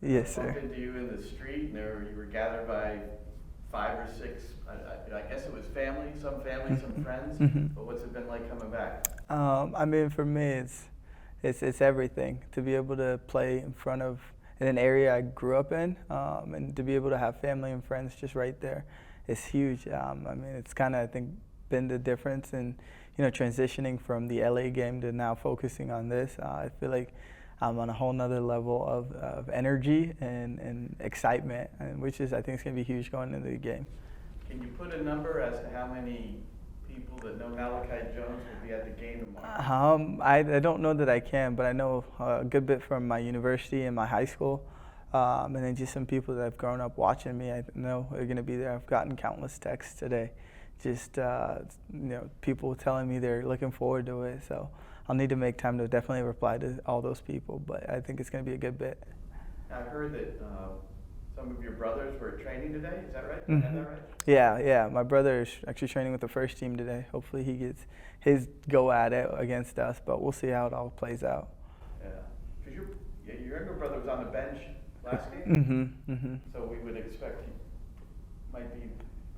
Yes, Bumped sir. into you in the street, and you were gathered by 5 or 6. I guess it was family, some friends. Mm-hmm. But what's it been like coming back? I mean, for me, it's everything to be able to play in front of in an area I grew up in, and to be able to have family and friends just right there is huge. I mean, it's kind of I think been the difference in transitioning from the LA game to now focusing on this. I feel like I'm on a whole nother level of energy and excitement, and which is I think is going to be huge going into the game. Can you put a number as to how many people that know Malachi Jones will be at the game tomorrow? I don't know that I can, but I know a good bit from my university and my high school, and then just some people that have grown up watching me. I know are going to be there. I've gotten countless texts today, just people telling me they're looking forward to it. So I'll need to make time to definitely reply to all those people, but I think it's going to be a good bit. I heard that some of your brothers were training today. Is that right? Mm-hmm. Is that right? Yeah. My brother is actually training with the first team today. Hopefully he gets his go at it against us, but we'll see how it all plays out. Yeah. Because your younger brother was on the bench last game. Mm-hmm. Mm-hmm. So we would expect he might be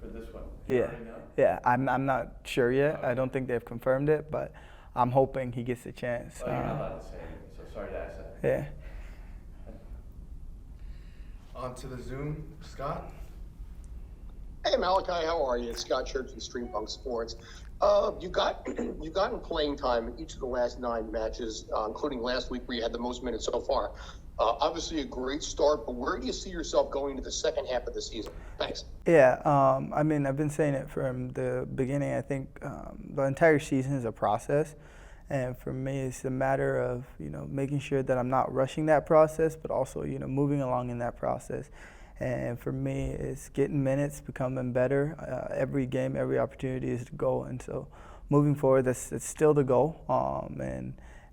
for this one. Yeah. Already know? Yeah. I'm not sure yet. Okay. I don't think they've confirmed it, but I'm hoping he gets a chance. Well, you're not allowed to say anything, so sorry to ask that. Yeah. On to the Zoom, Scott. Hey Malachi, how are you? It's Scott Church from Streetpunk Sports. You've gotten playing time in each of the last 9 matches, including last week where you had the most minutes so far. Obviously a great start, but where do you see yourself going into the second half of the season? Thanks. Yeah, I mean, I've been saying it from the beginning. I think the entire season is a process. And for me, it's a matter of, making sure that I'm not rushing that process, but also, moving along in that process. And for me, it's getting minutes, becoming better. Every game, every opportunity is the goal. And so moving forward, it's still the goal.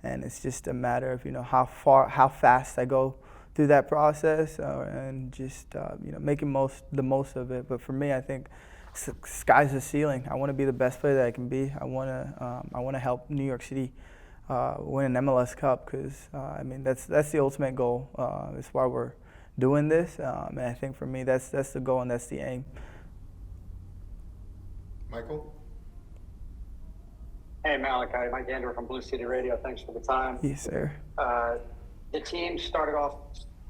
And it's just a matter of, how fast I go through that process and just, making the most of it. But for me, I think sky's the ceiling. I want to be the best player that I can be. I want to help New York City win an MLS Cup because that's the ultimate goal. It's why we're doing this, and I think for me that's the goal and that's the aim. Michael. Hey Malachi, Mike Andrew from Blue City Radio. Thanks for the time. Yes, sir. The team started off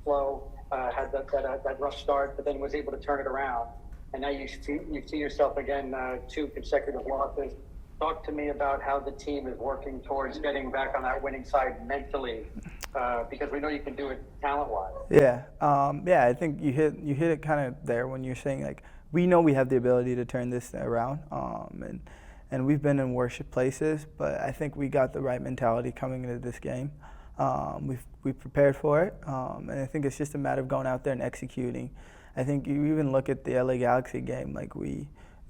slow, had that rough start, but then was able to turn it around. And now you see yourself again, 2 consecutive losses. Talk to me about how the team is working towards getting back on that winning side mentally, because we know you can do it talent-wise. Yeah, I think you hit it kind of there when you're saying like we know we have the ability to turn this around, and we've been in worse places, but I think we got the right mentality coming into this game. We prepared for it, and I think it's just a matter of going out there and executing. I think you even look at the LA Galaxy game, like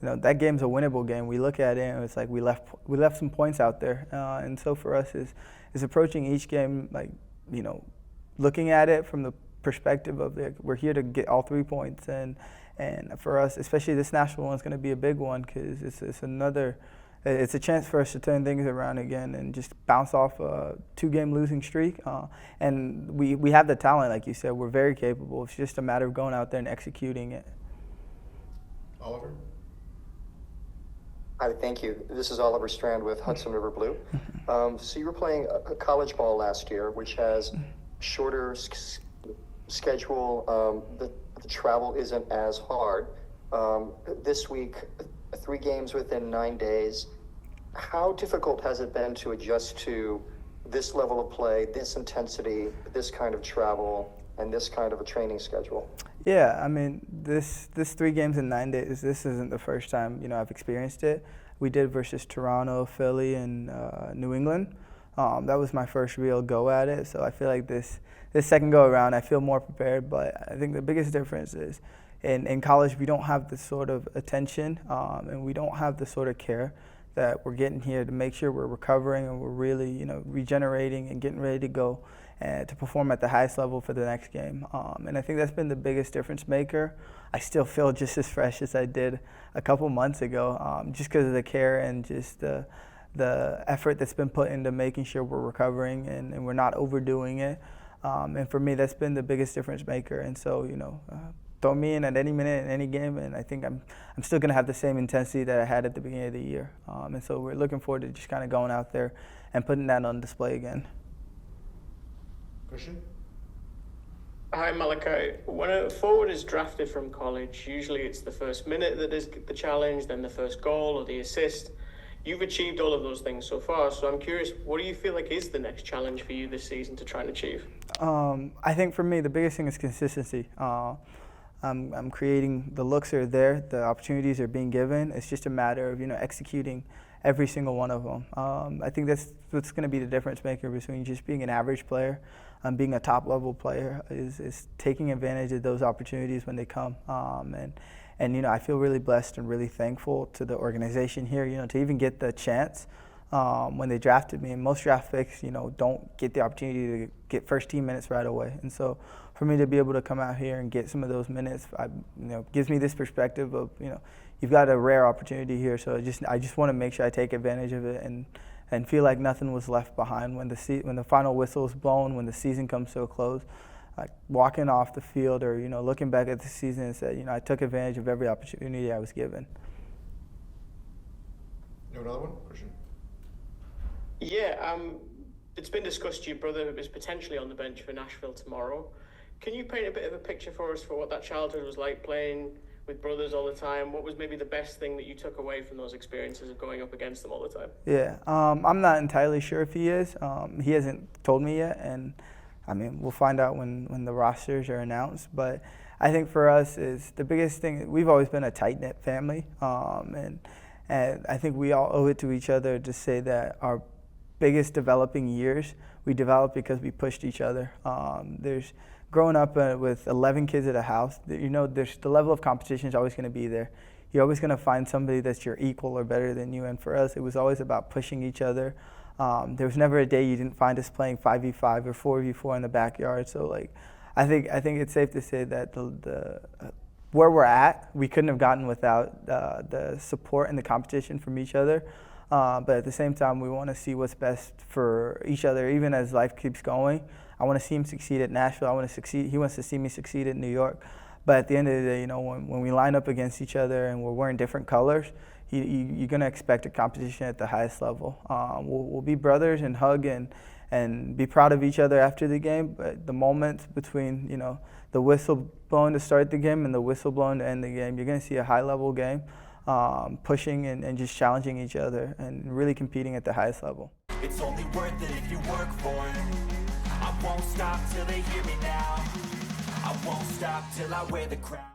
that game's a winnable game. We look at it and it's like we left some points out there, and so for us is approaching each game like looking at it from the perspective of we're here to get all 3 points, and for us, especially this Nashville one, is going to be a big one because it's a chance for us to turn things around again and just bounce off a 2-game losing streak. And we have the talent, like you said. We're very capable. It's just a matter of going out there and executing it. Oliver. Hi, thank you. This is Oliver Strand with Hudson River Blue. So you were playing a college ball last year, which has shorter schedule. The travel isn't as hard. This week, 3 games within 9 days. How difficult has it been to adjust to this level of play, this intensity, this kind of travel, and this kind of a training schedule? Yeah, I mean, this 3 games in 9 days, this isn't the first time, I've experienced it. We did versus Toronto, Philly, and New England. That was my first real go at it, so I feel like this second go around, I feel more prepared, but I think the biggest difference is in college, we don't have the sort of attention and we don't have the sort of care that we're getting here to make sure we're recovering and we're really, regenerating and getting ready to go to perform at the highest level for the next game. And I think that's been the biggest difference maker. I still feel just as fresh as I did a couple months ago, just because of the care and just the effort that's been put into making sure we're recovering and we're not overdoing it. And for me, that's been the biggest difference maker. And so, throw me in at any minute in any game, and I think I'm still going to have the same intensity that I had at the beginning of the year. And so we're looking forward to just kind of going out there and putting that on display again. Christian? Hi, Malachi. When a forward is drafted from college, usually it's the first minute that is the challenge, then the first goal or the assist. You've achieved all of those things so far, so I'm curious, what do you feel like is the next challenge for you this season to try and achieve? I think for me, the biggest thing is consistency. I'm creating, the looks are there, the opportunities are being given. It's just a matter of, executing every single one of them. I think that's what's going to be the difference maker between just being an average player and being a top level player is taking advantage of those opportunities when they come. And I feel really blessed and really thankful to the organization here, to even get the chance when they drafted me. And most draft picks, don't get the opportunity to get first team minutes right away. And so for me to be able to come out here and get some of those minutes, gives me this perspective of, you've got a rare opportunity here. So I just want to make sure I take advantage of it and feel like nothing was left behind when the final whistle is blown, when the season comes to a close. Like walking off the field or, looking back at the season and said, I took advantage of every opportunity I was given. You have another one, Christian? Yeah, it's been discussed your brother is potentially on the bench for Nashville tomorrow. Can you paint a bit of a picture for us for what that childhood was like playing with brothers all the time? What was maybe the best thing that you took away from those experiences of going up against them all the time? Yeah, I'm not entirely sure if he is. He hasn't told me yet, and we'll find out when the rosters are announced. But I think for us is the biggest thing, we've always been a tight-knit family, and I think we all owe it to each other to say that our biggest developing years, we developed because we pushed each other. There's growing up with 11 kids at a house, there's the level of competition is always going to be there. You're always going to find somebody that's your equal or better than you. And for us, it was always about pushing each other. There was never a day you didn't find us playing 5v5 or 4v4 in the backyard. So I think it's safe to say that the where we're at, we couldn't have gotten without the support and the competition from each other. But at the same time, we want to see what's best for each other, even as life keeps going. I want to see him succeed at Nashville. I want to succeed. He wants to see me succeed at New York. But at the end of the day, when we line up against each other and we're wearing different colors, you're going to expect a competition at the highest level. We'll be brothers and hug and be proud of each other after the game. But the moments between, the whistle blowing to start the game and the whistle blowing to end the game, you're going to see a high-level game, pushing and just challenging each other and really competing at the highest level. It's only worth it if you work for it. I won't stop till they hear me now. I won't stop till I wear the crown.